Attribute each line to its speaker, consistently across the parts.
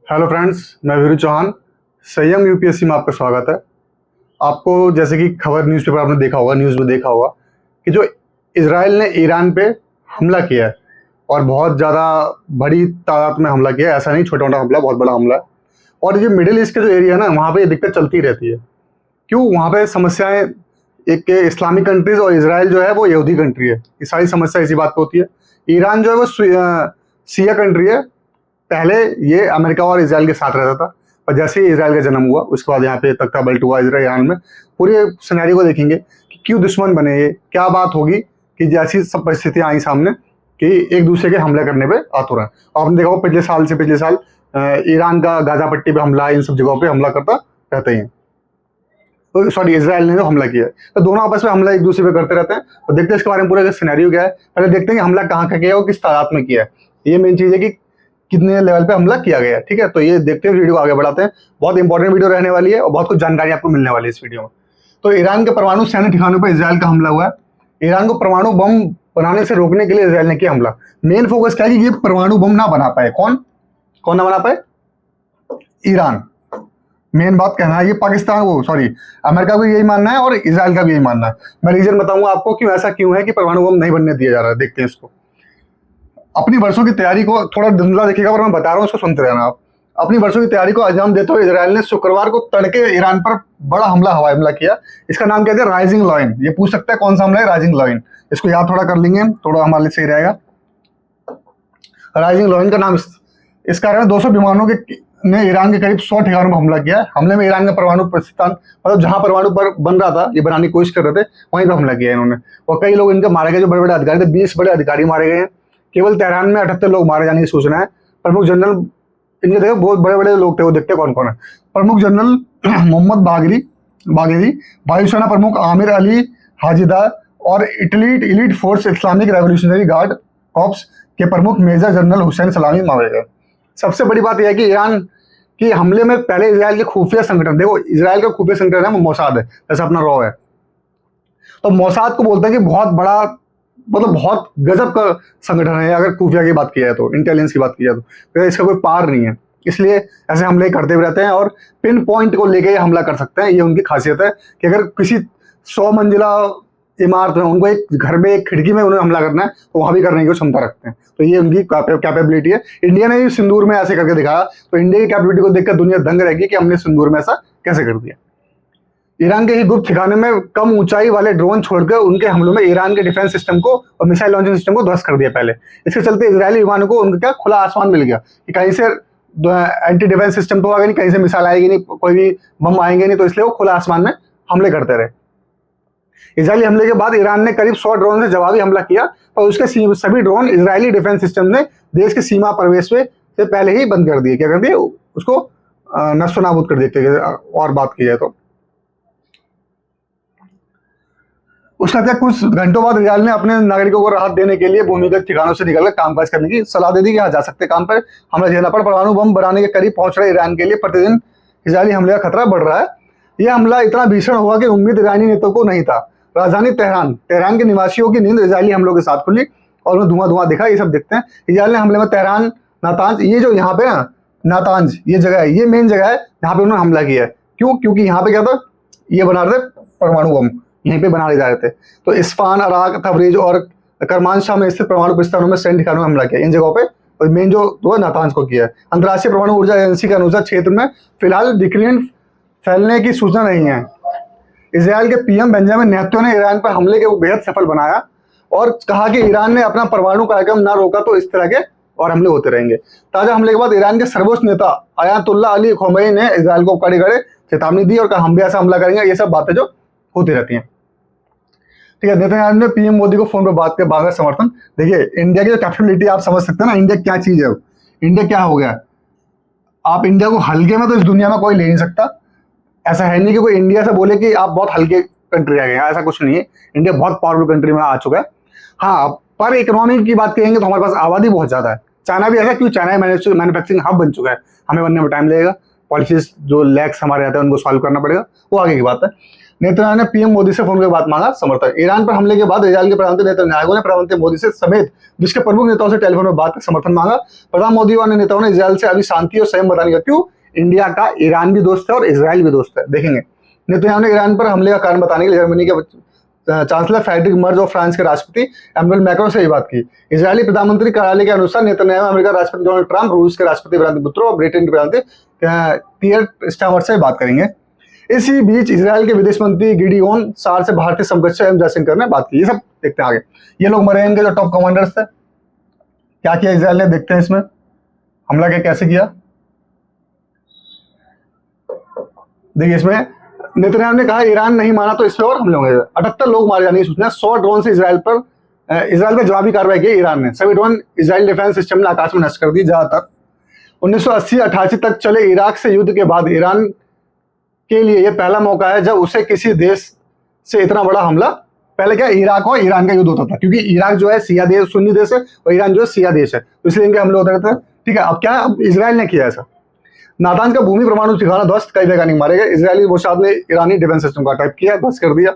Speaker 1: Hello friends, मैं वीरू चौहान। संयम UPSC में आपका स्वागत है। आपको जैसे कि खबर न्यूज़पेपर आपने देखा होगा, न्यूज़ में देखा होगा कि जो इजराइल ने ईरान पे हमला किया है और बहुत ज़्यादा बड़ी तादाद में हमला किया है। ऐसा नहीं छोटा मोटा हमला, बहुत बड़ा हमला है। और ये मिडिल ईस्ट के जो एरिया है ना, वहाँ पे ये दिक्कत चलती रहती है। क्यों? वहाँ पे समस्याएं, एक इस्लामिक कंट्रीज और इसराइल जो है वो यहूदी कंट्री है। ये सारी समस्या इसी बात पे होती है। ईरान जो है वो शिया कंट्री है। पहले ये अमेरिका और इसराइल के साथ रहता था, और जैसे ही इसराइल का जन्म हुआ उसके बाद यहाँ पे तख्ता पलट हुआ इसराइल ईरान में। पूरे सिनेरियो को देखेंगे कि क्यों दुश्मन बने, ये क्या बात होगी कि जैसी सब परिस्थितियां आई सामने कि एक दूसरे के हमले करने पे आतुर हैं। और आपने देखा हो पिछले साल ईरान का गाजा पट्टी पे हमला, इन सब जगहों पे हमला करता रहते हैं। तो सॉरी, इसराइल ने जो हमला किया है, तो दोनों आपस में हमला एक दूसरे पे करते रहते हैं। तो देखते हैं इसके बारे में पूरा सिनेरियो क्या है। पहले देखते हैं कि हमला कहाँ किया और किस तादाद में किया है। ये मेन चीज़ है कि कितने लेवल पे हमला किया गया है। ठीक है, तो ये देखते हैं, वीडियो को आगे बढ़ाते हैं। बहुत इंपॉर्टेंट वीडियो रहने वाली है और बहुत कुछ जानकारी आपको मिलने वाली है इस वीडियो में। तो ईरान के परमाणु सैन्य ठिकानों पर इसराइल का हमला हुआ है। ईरान को परमाणु बम बनाने से रोकने के लिए इसराइल ने किया हमला। मेन फोकस क्या है कि ये परमाणु बम ना बना पाए। कौन ना बना पाए? ईरान। मेन बात कहना है, ये पाकिस्तान को सॉरी अमेरिका को यही मानना है और इसराइल का भी यही मानना है। मैं रीजन बताऊंगा आपको क्यों ऐसा क्यों है कि परमाणु बम नहीं बनने दिया जा रहा है। देखते हैं इसको। अपनी वर्षों की तैयारी को थोड़ा धुंधला दिखेगा, पर मैं बता रहा हूँ, उसको सुनते रहना आप। अपनी वर्षों की तैयारी को अंजाम देते हुए इसराइल ने शुक्रवार को तड़के ईरान पर बड़ा हवाई हमला किया। इसका नाम कहते हैं राइजिंग लॉयन। ये पूछ सकता है कौन सा हमला है राइजिंग लॉयन। इसको याद थोड़ा कर लेंगे, थोड़ा हमारे लिए सही रहेगा। राइजिंग लॉयन का नाम इस कारण है 200 विमानों के ने ईरान के करीब 100 ठिकानों पर हमला किया है। हमले में ईरान का परमाणु प्रतिष्ठान, मतलब जहां परमाणु पर बन रहा था, ये बनाने की कोशिश कर रहे थे, वहीं पर हमला किया इन्होंने। और कई लोग इनके मारे गए, जो बड़े बड़े अधिकारी थे। 20 बड़े अधिकारी मारे गए हैं। केवल तेहरान में 78 लोग मारे जाने की सूचना है। प्रमुख जनरल, इनके देखो बहुत बड़े बड़े लोग थे, वो देखते कौन कौन है। प्रमुख जनरल मोहम्मद बागेरी, वायुसेना प्रमुख आमिर अली हाजिदार और elite force Islamic revolutionary guard corps के प्रमुख मेजर जनरल हुसैन सलामी मारे गए। सबसे बड़ी बात यह है कि ईरान के हमले में पहले इसराइल के खुफिया संगठन, देखो इसराइल का खुफिया संगठन है वो मोसाद है, जैसे अपना रॉ है। तो मोसाद को बोलते हैं कि बहुत बड़ा, मतलब बहुत गजब का संगठन है। अगर खुफिया की बात की जाए तो, इंटेलिजेंस की बात की जाए तो इसका कोई पार नहीं है। इसलिए ऐसे हमले करते भी रहते हैं और पिन पॉइंट को लेके हमला कर सकते हैं। ये उनकी खासियत है कि अगर किसी 100 मंजिला इमारत में, उनको एक घर में एक खिड़की में उन्हें हमला करना है, तो वहां भी करने की क्षमता रखते हैं। तो ये उनकी कैपेबिलिटी है। इंडिया ने भी सिंदूर में ऐसे करके दिखाया, तो इंडिया की कैपेबिलिटी को देखकर दुनिया दंग रहेगी कि हमने सिंदूर में ऐसा कैसे कर दिया। ईरान के ही गुप्त ठिकाने में कम ऊंचाई वाले ड्रोन छोड़कर उनके हमलों में ईरान के डिफेंस सिस्टम को और मिसाइल लॉन्चिंग सिस्टम को ध्वस्त कर दिया पहले। इसके चलते इजरायली विमानों को उनका क्या खुला आसमान मिल गया कि कहीं से एंटी डिफेंस सिस्टम तो आएगा नहीं, कहीं से मिसाइल आएगी नहीं, कोई भी बम आएंगे नहीं, तो इसलिए वो खुला आसमान में हमले करते रहे। इजरायली हमले के बाद ईरान ने करीब 100 ड्रोन से जवाबी हमला किया, और उसके सभी ड्रोन इजरायली डिफेंस सिस्टम ने देश के सीमा प्रवेश से पहले ही बंद कर दिए। क्या कर दिए? उसको नष्ट नाबूद कर दिए। और बात की जाए तो उसका क्या, कुछ घंटों बाद इजराइल ने अपने नागरिकों को राहत देने के लिए भूमिगत ठिकानों से निकलकर कामकाज करने की सलाह दे दी कि यहाँ जा सकते काम पर हमला झेलना पड़। परमाणु बम बनाने के करीब पहुंच रहे ईरान के लिए प्रतिदिन इजरायली हमले का खतरा बढ़ रहा है। यह हमला इतना भीषण हुआ कि उम्मीद ईरानी नेताओं को नहीं था। राजधानी तेहरान के निवासियों की नींद इजरायली हमलों के साथ खुली और उन्हें धुआं दिखा। ये सब देखते हैं। इजराइल ने हमले में तेहरान, नातांज, ये जो यहाँ पे ना नातांज ये जगह है, ये मेन जगह है जहाँ पे उन्होंने हमला किया है। क्यों? क्योंकि यहाँ पे क्या था, ये बना रहे थे परमाणु बम, यहीं पे बनाए जा रहे थे। तो इस्फान, अराक, तबरेज और करमानशाह में स्थित परमाणु प्रतिष्ठानों में सैन्य ठिकानों में हमला किया, इन जगहों पे। और मेन जो नातांज को किया है। अंतर्राष्ट्रीय परमाणु ऊर्जा एजेंसी के अनुसार क्षेत्र में फिलहाल विकिरण फैलने की सूचना नहीं है। इसराइल के पीएम बेंजामिन नेतन्याहू ने ईरान पर हमले को बेहद सफल बनाया और कहा कि ईरान ने अपना परमाणु कार्यक्रम न रोका तो इस तरह के और हमले होते रहेंगे। ताजा हमले के बाद ईरान के सर्वोच्च नेता अयातुल्लाह अली खोमेनी ने इसराइल को कड़े चेतावनी दी और कहा हम भी ऐसा हमला करेंगे। ये सब बातें जो होती रहती हैं। ठीक है, नेतन्याहू ने पीएम मोदी को फोन पर बात कर मांगा समर्थन। देखिए, इंडिया की जो कैपेबिलिटी आप समझ सकते हैं ना, इंडिया क्या चीज है। इंडिया क्या हो गया, आप इंडिया को हल्के में तो इस दुनिया में कोई ले नहीं सकता। ऐसा है नहीं कि कोई इंडिया से बोले कि आप बहुत हल्के कंट्री आ गए, ऐसा कुछ नहीं है। इंडिया बहुत पावरफुल कंट्री में आ चुका है। हाँ, पर इकोनॉमी की बात करेंगे तो हमारे पास आबादी बहुत ज़्यादा है। चाइना भी ऐसा, क्यों? चाइना मैन्युफैक्चरिंग हब बन चुका है। हमें बनने में टाइम लगेगा। पॉलिसीज जो लैक्स हमारे रहते हैं उनको सॉल्व करना पड़ेगा, वो आगे की बात है। नेतन्याहू ने पीएम मोदी से फोन कर बात मांगा समर्थन। ईरान पर हमले के बाद इजरायल के प्रधानमंत्री नेतन्याहू ने प्रधानमंत्री मोदी से समेत विश्व के प्रमुख नेताओं से टेलीफोन में बात कर समर्थन मांगा। प्रधान मोदी और अन्य नेताओं ने इजरायल से अभी शांति और संयम बताने का, क्यों इंडिया का ईरान भी दोस्त है और इजराइल भी दोस्त है। देखेंगे नेतन्याहू ने ईरान पर हमले का कारण बताने के लिए जर्मनी के चांसलर फ्रेडरिक मर्ज और फ्रांस के राष्ट्रपति एमैनुअल मैक्रोन से ये बात की। इजरायली प्रधानमंत्री कार्यालय के अनुसार नेतन्याहू अमेरिका राष्ट्रपति डोनाल्ड ट्रंप, रूस के राष्ट्रपति व्लादिमीर पुतिन और ब्रिटेन के प्रधानमंत्री कीयर स्टारमर से बात करेंगे। इसी बीच इजरायल के विदेश मंत्री गिडियोन सार से भारतीय समकक्ष एम जयशंकर ने बात की। ये सब देखते हैं आगे। ये लोग मरीन के जो टॉप कमांडर्स थे, क्या किया इजरायल ने, देखते हैं इसमें हमला कैसे किया। देखिए इसमें नेतन्याहू ने कहा ईरान नहीं माना तो इस पर और हमले होंगे। 78 लोग मारे जाने की सूचना। 100 ड्रोन से इजरायल पर जवाबी कार्रवाई की ईरान ने। सभी ड्रोन इजरायल डिफेंस सिस्टम ने आकाश में नष्ट कर दी। ज्यादातर 1980-88 तक चले इराक से युद्ध के बाद ईरान के लिए यह पहला मौका है जब उसे किसी देश से इतना बड़ा हमला, पहले क्या इराक और ईरान का युद्ध होता था, क्योंकि इराक जो है शिया देश, सुन्नी देश है, और ईरान जो है शिया देश है, तो इसलिए इनके हमले होते रहते हैं। ठीक है, अब क्या, अब इजरायल ने किया ऐसा। नातांज का भूमि परमाणु ठिकाना ध्वस्त, कई वैज्ञानिक मारे गए। इजरायली मोसाद ने ईरानी डिफेंस सिस्टम का अटैक किया, ध्वस्त कर दिया।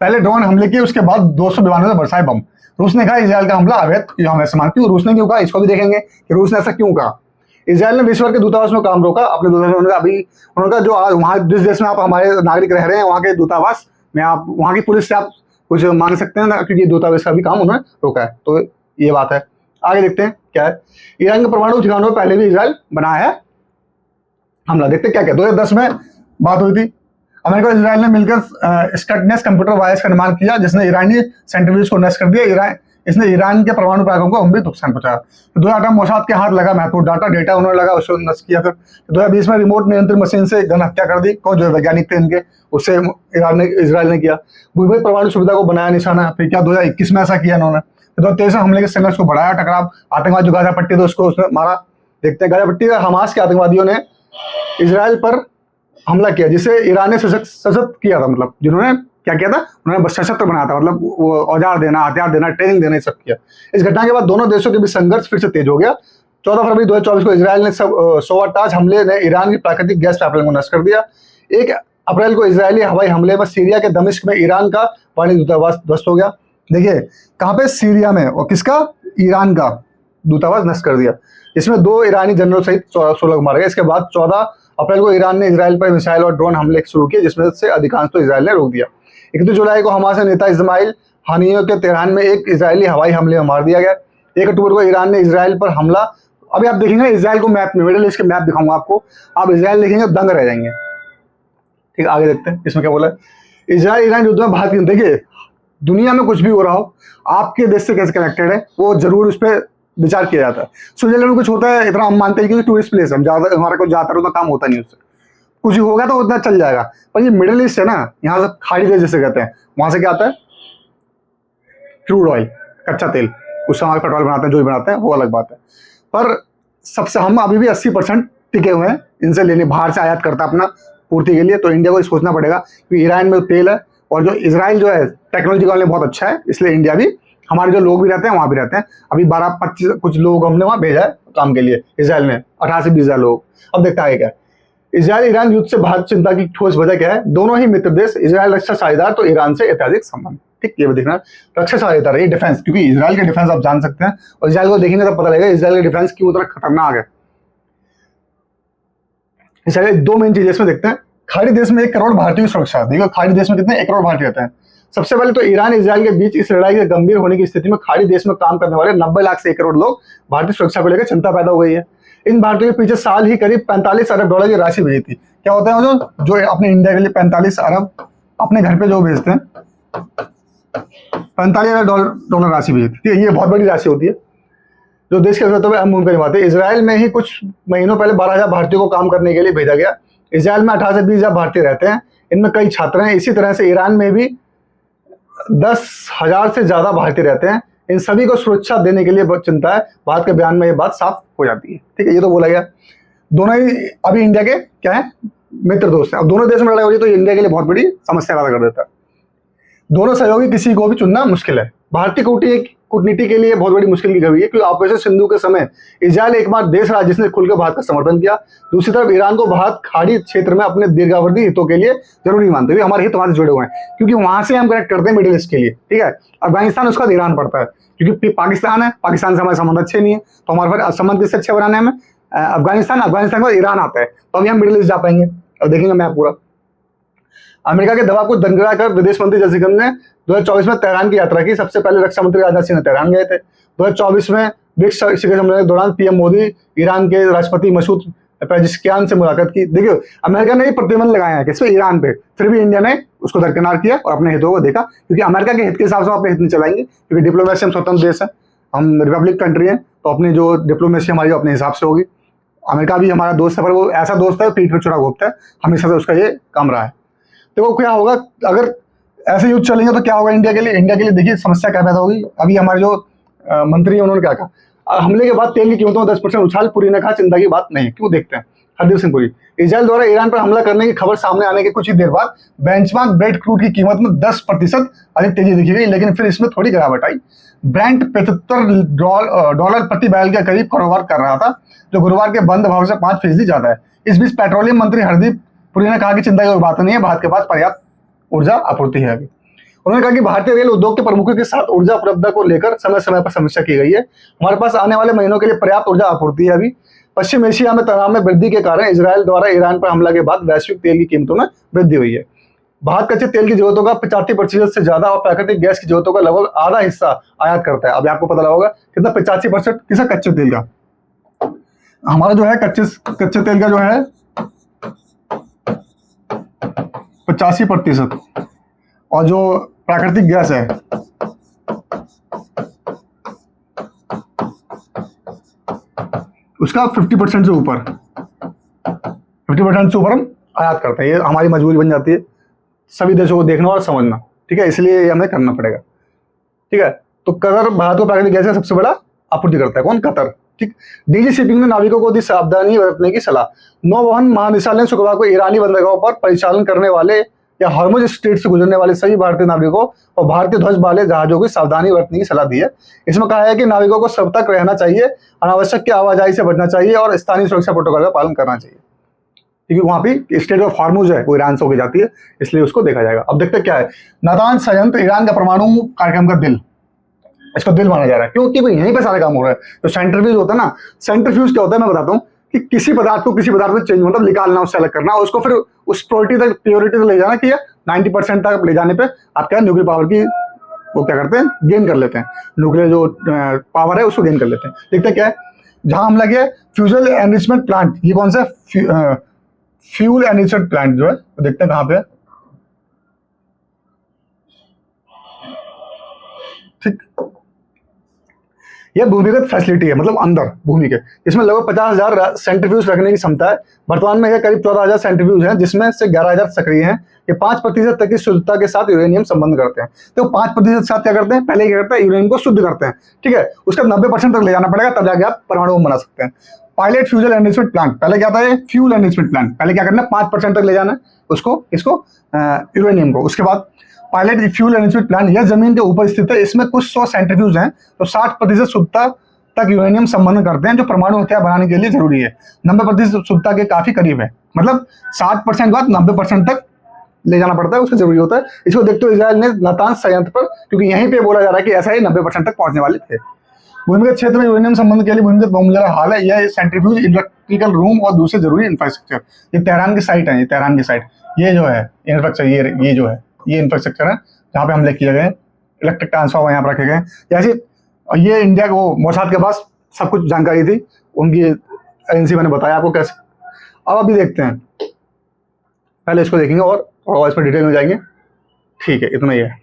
Speaker 1: पहले ड्रोन हमले किए, उसके बाद 200 विमानों से बरसाए बम। रूस ने कहा इजरायल का हमला अवैध, हम ऐसे मानते हैं। रूस ने क्यों कहा, इसको भी देखेंगे कि रूस ने ऐसा क्यों कहा। इजरायल ने विश्व भर के दूतावास में काम रोका। अपने दूतावास में अभी उन्होंने कहा जो आज वहाँ जिस देश में आप हमारे नागरिक रह रहे हैं वहाँ के दूतावास में आप, वहाँ की पुलिस से आप कुछ मांग सकते हैं ना, क्योंकि दूतावास का भी काम उन्होंने रोका है। तो ये बात है। आगे देखते हैं क्या है। ईरान के परमाणु ठिकानों पर पहले भी इजरायल बनाया है हमला। देखते हैं क्या क्या। 2010 में बात हुई थी। अमेरिका और इजरायल ने मिलकर स्कटनेस कंप्यूटर वायरस का निर्माण किया, जिसने ईरानी सेंट्रीफ्यूज को नष्ट कर दिया। इसने ईरान के परमाणु कार्यक्रम को गंभीर नुकसान पहुंचाया। 2008 मोसाद के हाथ लगा महत्वपूर्ण डेटा उन्होंने लगा, उसको नष्ट किया। फिर 2020 में रिमोट नियंत्रित मशीन से गन हत्या कर दी। कौन, जो वैज्ञानिक थे इनके, उससे इजरायल ने किया। भूमि परमाणु सुविधा को बनाया निशाना। फिर क्या 2021 में ऐसा किया इन्होंने। 2023 में हमले के संघर्ष को बढ़ाया, टकराव, आतंकवाद जो गाजा पट्टी थे उसको उसने मारा। देखते हैं गाजा पट्टी का हमास के आतंकवादियों ने इजरायल पर हमला किया, जिसे ईरान ने सशक्त किया था। मतलब जिन्होंने क्या किया था, उन्होंने सशस्त्र बनाया था, मतलब वो औजार देना, हथियार देना, ट्रेनिंग देना, सब किया। इस घटना के बाद दोनों देशों के बीच संघर्ष फिर से तेज हो गया। 14 फरवरी 2024 को इजरायल ने सोवाटाज हमले ने ईरान की प्राकृतिक गैस पाइपलाइन को नष्ट कर दिया। 1 अप्रैल को इजरायली हवाई हमले में सीरिया के दमिश्क में ईरान का वाणिज्य दूतावास ध्वस्त हो गया। देखिए कहाँ पे, सीरिया में, और किसका, ईरान का दूतावास नष्ट कर दिया। इसमें 2 ईरानी जनरल सहित 16 लोग मारे गए। इसके बाद 14 अप्रैल को ईरान ने इजरायल पर मिसाइल और ड्रोन हमले शुरू किए, जिसमें से अधिकांश तो इजरायल ने रोक दिया। 31 जुलाई को हमास नेता इस्माइल हानियों के तेहरान में एक इजरायली हवाई हमले में मार दिया गया। 1 अक्टूबर को ईरान ने इजरायल पर हमला। अभी आप देखेंगे इजरायल को मैप में, मिडिल ईस्ट के मैप दिखाऊंगा आपको, आप इजरायल देखेंगे दंग रह जाएंगे। ठीक है, आगे देखते हैं इसमें क्या बोला है। इजरायल ईरान युद्ध में भारत की, देखिए दुनिया में कुछ भी हो रहा हो, आपके देश से कैसे कनेक्टेड है वो जरूर उस पर विचार किया जाता है। स्विट्जरलैंड में कुछ होता है इतना हम मानते हैं क्योंकि टूरिस्ट प्लेस है, हमारा को ज्यादातर उतना काम होता नहीं उससे, कुछ होगा तो उतना चल जाएगा। पर ये मिडिल ईस्ट है ना, यहाँ से खाड़ी देश जैसे कहते हैं, वहां से क्या आता है, क्रूड ऑयल, कच्चा तेल, उससे हमारे पेट्रोल बनाते हैं, जो भी बनाते हैं वो अलग बात है। पर सबसे हम अभी भी 80% टिके हुए हैं इनसे लेने, बाहर से आयात करता है अपना पूर्ति के लिए। तो इंडिया को सोचना पड़ेगा कि ईरान में तेल है, और जो इजराइल जो है टेक्नोलॉजी का बहुत अच्छा है, इसलिए इंडिया भी, हमारे जो लोग भी रहते हैं वहाँ भी रहते हैं। अभी 12-25 कुछ लोग हमने वहाँ भेजा है काम के लिए इजराइल में, 18 से 20 हज़ार लोग। अब देखता है क्या इजराइल ईरान युद्ध से भारत चिंता की ठोस वजह क्या है। दोनों ही मित्र देश, इजराइल रक्षा साझेदार, तो ईरान से ऐतिहासिक संबंध। ठीक, ये भी देखना, रक्षा साझेदार है, डिफेंस, क्योंकि इजराइल के डिफेंस आप जान सकते हैं, और इजराइल को देखेंगे तो पता लगेगा इजराइल का डिफेंस क्यों उतना खतरनाक है। इसलिए 2 मेन चीजें इसमें देखते हैं। खाड़ी देश में 1 करोड़ भारतीयों की सुरक्षा। देखो खाड़ी देश में कितने, 1 करोड़ भारतीय रहते हैं। सबसे पहले तो ईरान इजराइल के बीच इस लड़ाई के गंभीर होने की स्थिति में खाड़ी देश में काम करने वाले 90 लाख से 1 करोड़ लोग भारतीय सुरक्षा को लेकर चिंता पैदा हो गई है। इन भारतीयों के पीछे साल ही करीब 45 अरब डॉलर की राशि भेजी थी। क्या होता है जो अपने इंडिया के लिए 45 अरब अपने घर पे जो भेजते हैं, 45 अरब डॉलर राशि भेजी थी। ये बहुत बड़ी राशि होती है जो देश के जरूरतों में अहम भूमिका निभाते हैं। इजराइल में ही कुछ महीनों पहले 12,000 भारतीयों को काम करने के लिए भेजा गया। इजराइल में 18 से 20 हज़ार भारतीय रहते हैं, इनमें कई छात्र हैं। इसी तरह से ईरान में भी 10,000 से ज्यादा भारतीय रहते हैं। इन सभी को सुरक्षा देने के लिए बहुत चिंता है। भारत के बयान में ये बात साफ हो जाती है। ठीक है, ये तो बोला गया। दोनों ही अभी इंडिया के क्या है, मित्र दोस्त हैं। अब दोनों देशों में लड़ाई हो रही है तो इंडिया के लिए बहुत बड़ी समस्या पैदा कर देता है। दोनों सहयोगी किसी को भी चुनना मुश्किल है। भारतीय कूटनीति कूटनीति के लिए बहुत बड़ी मुश्किल की घड़ी है, क्योंकि ऑपरेशन सिंधु के समय इजराइल एकमात्र देश रहा जिसने खुलकर भारत का समर्थन किया। दूसरी तरफ ईरान को भारत खाड़ी क्षेत्र में अपने दीर्घावधि हितों के लिए जरूरी मानते हुए, हमारे हित वहां से जुड़े हुए हैं, क्योंकि वहां से हम कनेक्ट करते हैं मिडिल ईस्ट के लिए। ठीक है, अफगानिस्तान उसका ईरान पड़ता है, क्योंकि पाकिस्तान है, पाकिस्तान से हमारे संबंध अच्छे नहीं है, तो हमारे फिर संबंध किससे अच्छे बनाने में अफगानिस्तान के बाद ईरान आता है, तो हम यहाँ मिडिल ईस्ट जा पाएंगे। अब देखेंगे मैं पूरा अमेरिका के दबाव को दरकिनार कर विदेश मंत्री जयशंकर ने 2024 में तेहरान की यात्रा की। सबसे पहले रक्षा मंत्री राजनाथ सिंह तेहरान गए थे। 2024 में ब्रिक्स शिखर सम्मेलन के दौरान पीएम मोदी ईरान के राष्ट्रपति मसूद पेजेश्कियान से मुलाकात की। देखियो, अमेरिका ने प्रतिबंध लगाया है किस पे, ईरान पे, फिर भी इंडिया ने उसको दरकिनार किया और अपने हितों को देखा, क्योंकि अमेरिका के हित के हिसाब से हम अपने हित नहीं चलाएंगे, क्योंकि डिप्लोमेसी हम स्वतंत्र देश है, हम रिपब्लिक कंट्री है, तो अपनी जो डिप्लोमेसी हमारी अपने हिसाब से होगी। अमेरिका भी हमारा दोस्त है, पर वो ऐसा दोस्त है पीठ पे छुरा घोंपता है, हमेशा से उसका ये काम रहा है। तो वो क्या होगा अगर ऐसे युद्ध चलेंगे तो क्या होगा इंडिया के लिए? इंडिया के लिए देखिए समस्या क्या पैदा होगी। अभी हमारे जो मंत्री हैं उन्होंने क्या कहा, हमले के बाद तेल की कीमतों में 10% उछाल, पुरी ने कहा चिंता की बात नहीं। क्यों, देखते हैं हरदीप सिंह पुरी। इजराइल द्वारा ईरान पर हमला करने की खबर सामने आने के कुछ ही देर बाद बेंचमार्क ब्रेड क्रूड की कीमत में 10% अधिक तेजी दिखी गई, लेकिन फिर इसमें थोड़ी गिरावट आई। ब्रेंट $75 प्रति बैरल के करीब कारोबार कर रहा था, जो गुरुवार के बंद भाव से 5% ज्यादा है। इस बीच पेट्रोलियम मंत्री हरदीप पुरी ने कहा कि चिंता की बात नहीं है, भारत के पास पर्याप्त ऊर्जा आपूर्ति है। अभी उन्होंने कहा कि भारतीय रेल उद्योग के प्रमुखों के साथ ऊर्जा उपलब्धता को लेकर समय समय पर समीक्षा की गई है। हमारे पास आने वाले महीनों के लिए पर्याप्त ऊर्जा आपूर्ति है। अभी पश्चिम एशिया में तनाव में वृद्धि के कारण इजराइल द्वारा ईरान पर हमला के बाद वैश्विक तेल की कीमतों में वृद्धि हुई है। भारत कच्चे तेल की जरूरतों का 85% से ज्यादा और प्राकृतिक गैस की जरूरतों का लगभग आधा हिस्सा आयात करता है। अब आपको पता लगा होगा कितना, 85% किसा कच्चे तेल का। हमारा जो है कच्चे तेल का जो है 85%, और जो प्राकृतिक गैस है उसका 50% से ऊपर, 50% से ऊपर हम आयात करते हैं। ये हमारी मजबूरी बन जाती है सभी देशों को देखना और समझना। ठीक है, इसलिए ये हमें करना पड़ेगा। ठीक है, तो कतर भारत को प्राकृतिक गैस का सबसे बड़ा आपूर्ति करता है। कौन? कतर। ठीक, डीजी शिपिंग ने नाविकों को दी सावधानी बरतने की सलाह। नौवहन महानिदेशालय ने शुक्रवार को ईरानी बंदरगाहों पर परिचालन करने वाले या हॉर्मुज स्ट्रेट से गुजरने वाले सभी भारतीय नाविकों और भारतीय ध्वज वाले जहाजों की सावधानी बरतने की सलाह दी है। इसमें कहा है कि नाविकों को सतर्क रहना चाहिए, अनावश्यक की आवाजाही से बचना चाहिए और स्थानीय सुरक्षा प्रोटोकॉल का पालन करना चाहिए, क्योंकि वहां भी स्टेट ऑफ हॉर्मुज है वो ईरान से होकर जाती है, इसलिए उसको देखा जाएगा। अब देखते क्या है, नातांज संयंत्र ईरान का परमाणु कार्यक्रम का दिल, इसको दिल माना जा रहा है, क्योंकि भाई यहीं पे सारा काम हो रहा है। तो सेंट्रीफ्यूज होता है ना, सेंट्रीफ्यूज क्या होता है मैं बताता हूँ, कि किसी पदार्थ को किसी पदार्थ में चेंज मतलब निकालना, उससे अलग करना, और उसको फिर उस प्योरिटी तक ले जाना, कि 90% तक ले जाने पे आप क्या न्यूक्लियर पावर की वो क्या करते हैं, गेन कर लेते हैं। न्यूक्लियर जो पावर है उसको गेन कर लेते हैं। देखते हैं क्या है, जहां हमला किया फ्यूजल एनरिचमेंट प्लांट, ये कौन सा फ्यूल एनरिचमेंट प्लांट जो है, तो देखते हैं कहां पे है। ठीक, यह भूमिगत फैसिलिटी है, मतलब अंदर भूमि के, इसमें लगभग 50,000 सेंट्रीफ्यूज रखने की क्षमता है। वर्तमान में यह करीब 14,000 सेंट्रीफ्यूज हैं, जिसमें से 11,000 सक्रिय हैं। ये 5% तक की शुद्धता के साथ यूरेनियम संबंध करते हैं। तो 5% साथ क्या करते हैं, पहले क्या करते हैं, यूरेनियम को शुद्ध करते हैं। ठीक है, उसका 90% तक ले जाना पड़ेगा, तब जाके आप परमाणु बम बना सकते हैं। पायलट फ्यूजल एनरिचमेंट प्लांट, पहले क्या था, फ्यूल एनरिचमेंट प्लांट, पहले क्या करना है, 5% तक ले जाना है उसको, इसको यूरेनियम को। उसके बाद पायलट फ्यूल एनरिचमेंट प्लांट, यह जमीन के ऊपर स्थित है, इसमें कुछ 100 सेंट्रीफ्यूज हैं, तो 60% शुद्धता तक यूरेनियम संबंध करते हैं, जो परमाणु हथियार बनाने के लिए जरूरी है। 90% शुद्धता के काफी करीब है, मतलब 60% के बाद 90% तक ले जाना पड़ता है, उसका जरूरी होता है। इसको देखते हुए इजराइल ने नातांज संयंत्र पर, क्योंकि यहीं पे बोला जा रहा है कि ऐसा ही 90% तक पहुंचने वाले थे। भूमिगत क्षेत्र में यूरेनियम संबंध के लिए भूमिगत बहुमंजिला हाल है, यह सेंट्रीफ्यूज, इलेक्ट्रिकल रूम और दूसरे जरूरी इंफ्रास्ट्रक्चर। ये तेहरान की साइट है, ये तेहरान की साइट, ये जो है इंफ्रास्ट्रक्चर, ये जो है ये इंफ्रास्ट्रक्चर है जहाँ पे हमले किए गए, इलेक्ट्रिक ट्रांसफार्मर यहाँ पर रखे गए। जैसे ये इंडिया को मोसाद के पास सब कुछ जानकारी थी, उनकी एजेंसी मैंने बताया आपको कैसे। अब अभी देखते हैं, पहले इसको देखेंगे और थोड़ा इस पर डिटेल में जाएंगे। ठीक है, इतना ही है।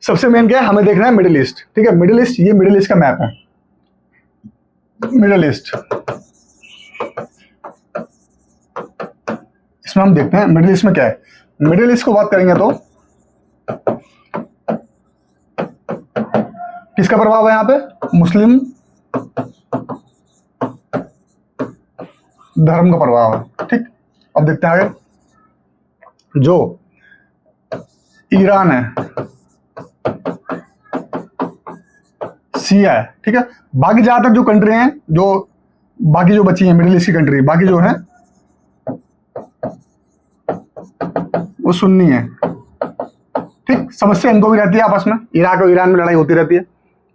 Speaker 1: सबसे मेन क्या है, हमें देखना है मिडिल ईस्ट। ठीक है, मिडिल ईस्ट, ये मिडिल ईस्ट का मैप है, मिडिल ईस्ट। इसमें हम देखते हैं मिडिल ईस्ट में क्या है। मिडिल ईस्ट को बात करेंगे तो किसका प्रभाव है यहाँ पे, मुस्लिम धर्म का प्रभाव है। ठीक, अब देखते हैं आगे, जो ईरान है, सिया है, ठीक है। बाकी ज़्यादातर जो कंट्री हैं, जो बाकी जो बची हैं मिडिल ईस्ट की कंट्री, बाकी जो है वो सुन्नी है, ठीक। समस्या इनको भी रहती है आपस में, इराक और ईरान में लड़ाई होती रहती है,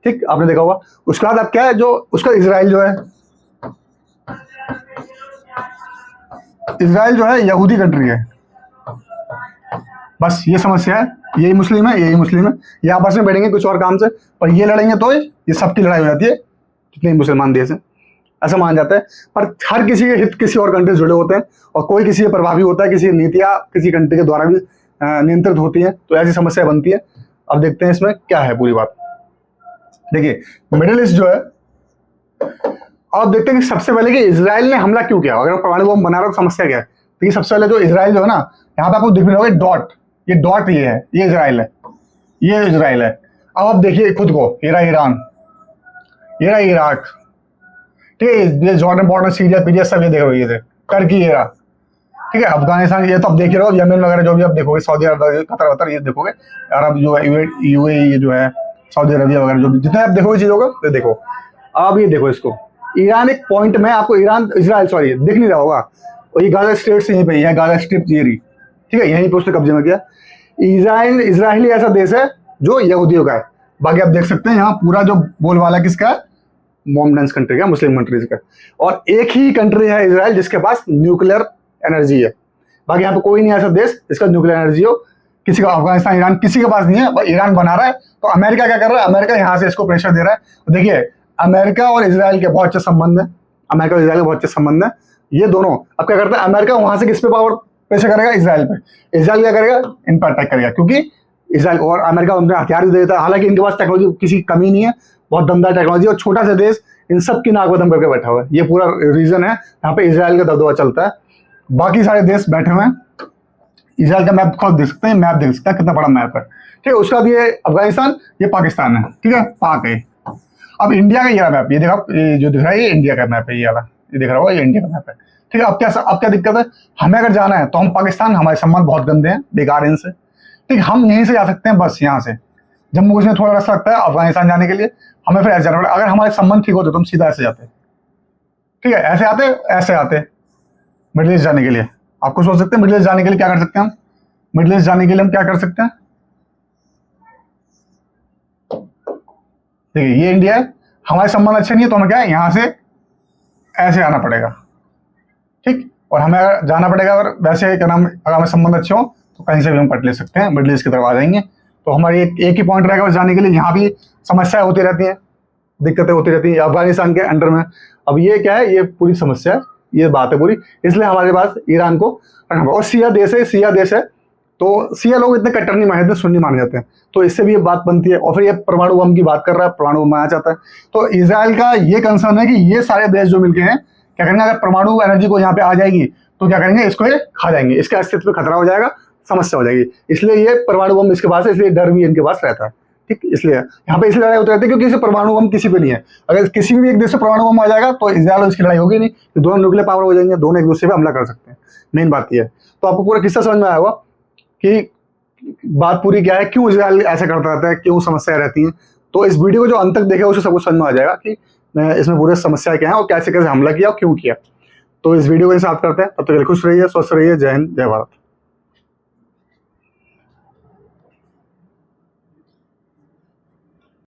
Speaker 1: ठीक, आपने देखा होगा। उसके बाद अब क्या है, जो उसका इजराइल जो है यहूदी कंट्री है। बस ये समस्या है, यही मुस्लिम है, यही मुस्लिम है, ये आपस में बैठेंगे कुछ और काम से, पर ये लड़ेंगे तो ये सबकी लड़ाई हो जाती है जितने मुसलमान देश हैं, ऐसा माना जाता है। पर हर किसी के हित किसी और कंट्री से जुड़े होते हैं, और कोई किसी से प्रभावी होता है, किसी नीतियाँ किसी कंट्री के द्वारा भी नियंत्रित होती हैं, तो ऐसी समस्या बनती है। अब देखते हैं इसमें क्या है पूरी बात। देखिए मिडिल ईस्ट जो है, अब देखते हैं कि सबसे पहले कि इजराइल ने हमला क्यों किया। अगर परमाणु बम बना रहा हो तो समस्या क्या है। तो ये सबसे पहले जो इजराइल जो है ना, यहाँ पे आपको दिख रहा होगा डॉट, ये डॉट ये है, ये इजराइल है, ये इजराइल है। अब आप देखिए खुद को, ये रहा ईरान, ये रहा इराक, ठीक है, ये जॉर्डन बॉर्डर, सीरिया पीरिया सब ये देख रहे हो, टर्की ये रहा, ठीक है, अफगानिस्तान ये तो आप देख रहे हो, यमन वगैरह जो भी आप देखोगे, सऊदी अरब, कतर वतर ये देखोगे, अरब जो है यूएई जो है, सऊदी अरबिया वगैरह जो भी जितने आप देखोगे चीजों को, ये देखो। अब ये देखो इसको, ईरान एक पॉइंट में आपको इजराइल सॉरी दिख नहीं रहा होगा, और ये गाजा स्ट्रेट से यहीं पे है, गाजा स्ट्रिप ये रही, ठीक है, यहीं पे उसने कब्जे में किया। इजराइल ऐसा देश है जो यहूदियों का है। बाकी आप देख सकते हैं यहाँ पूरा जो बोलबाला किसका है, मोमडेंस कंट्री का, मुस्लिम कंट्रीज का। और एक ही कंट्री है इजराइल जिसके पास न्यूक्लियर एनर्जी है। बाकी यहाँ पे कोई नहीं ऐसा देश जिसका न्यूक्लियर एनर्जी हो, किसी का, अफगानिस्तान ईरान किसी के पास नहीं है, और ईरान बना रहा है। तो अमेरिका क्या कर रहा है, अमेरिका यहाँ से इसको प्रेशर दे रहा है। तो देखिए अमेरिका और इजराइल के बहुत अच्छे संबंध है, अमेरिका और इजराइल के बहुत अच्छे संबंध है। ये दोनों अब क्या करता है, अमेरिका वहां से किस पे पावर प्रेशर करेगा, इजराइल पे। इजराइल क्या करेगा, इन पर अटैक करेगा, क्योंकि इजराइल और अमेरिका अपने हथियार भी देता है। हालांकि इनके पास टेक्नोलॉजी किसी की कमी नहीं है, बहुत दमदार टेक्नोलॉजी, और छोटा सा देश इन सब की नाक बदम करके बैठा हुआ है। ये पूरा रीजन है यहाँ पे इजराइल का दबदबा चलता है। बाकी सारे देश बैठे हुए हैं। इजराइल का मैप खुद देख सकते हैं, मैप देख सकते हैं कितना बड़ा मैप है, ठीक है। उसका भी ये अफगानिस्तान, ये पाकिस्तान है, ठीक है, पाक है। अब इंडिया का ये मैप, ये देखा, ये जो दिख रहा है ये इंडिया का मैप है, ये वाला ये दिख रहा होगा, ये इंडिया का मैप है, ठीक है। अब क्या दिक्कत है, हमें अगर जाना है तो हम पाकिस्तान, हमारे संबंध बहुत गंदे हैं, बेकार इनसे, ठीक, हम यहीं से जा सकते हैं, बस यहाँ से। जम्मू कश्मीर थोड़ा रास्ता लगता है अफगानिस्तान जाने के लिए, हमें फिर ऐसे जाना पड़ेगा। अगर हमारे संबंध ठीक होते तो हम सीधा ऐसे जाते, ठीक है, ऐसे आते मिडिल ईस्ट जाने के लिए। आपको सोच सकते हैं मिडिल ईस्ट जाने के लिए क्या कर सकते हैं हम, मिडिल ईस्ट जाने के लिए हम क्या कर सकते हैं। देखिए ये इंडिया है, हमारे संबंध अच्छे नहीं है तो हमें क्या है, यहाँ से ऐसे आना पड़ेगा, ठीक। और हमें अगर जाना पड़ेगा, अगर वैसे क्या नाम, अगर हमें संबंध अच्छे हो तो कहीं से भी हम पट ले सकते हैं, मिडिल ईस्ट की तरफ आ जाएंगे। तो हमारी एक ही पॉइंट रहेगा जाने के लिए। यहाँ भी समस्याएं होती रहती हैं, दिक्कतें होती रहती हैं अफगानिस्तान के अंडर में। अब ये क्या है, ये पूरी समस्या है, ये बात है पूरी। इसलिए हमारे पास ईरान को, और सिया देश है, तो सिया लोग इतने कट्टर नहीं माने, इतने सुन्नी माने जाते हैं, तो इससे भी ये बात बनती है। और फिर ये परमाणु बम की बात कर रहा है, परमाणु बम बनाना चाहता है। तो इजराइल का ये कंसर्न है कि ये सारे देश जो मिलके हैं क्या करेंगे, अगर परमाणु एनर्जी को यहाँ पे आ जाएगी तो क्या करेंगे, इसको ये खा जाएंगे, इसके अस्तित्व पे खतरा हो जाएगा, समस्या हो जाएगी। इसलिए ये परमाणु बम इसके पास है, इसलिए डर भी इनके पास रहता है, ठीक। इसलिए यहाँ पे इसलिए लड़ाई होती रहती है क्योंकि इसे परमाणु बम किसी पे नहीं है। अगर किसी भी एक देश से परमाणु बम आ जाएगा तो इजराइल और इसकी लड़ाई होगी नहीं, तो दोनों न्यूक्लियर पावर हो जाएंगे, दोनों एक दूसरे पे हमला कर सकते हैं। मेन बात ये है। तो आपको पूरा किस्सा समझ में आया होगा कि बात पूरी क्या है, क्यों इजराइल ऐसा करता रहता है, क्यों समस्या रहती है। तो इस वीडियो को जो अंत तक देखेगा उसे सब कुछ समझ में आ जाएगा कि इसमें पूरे समस्या क्या है और कैसे कैसे हमला किया और क्यों किया। तो इस वीडियो को साथ करते हैं, तब तक खुश रहिए, स्वस्थ रहिए। जय हिंद, जय भारत।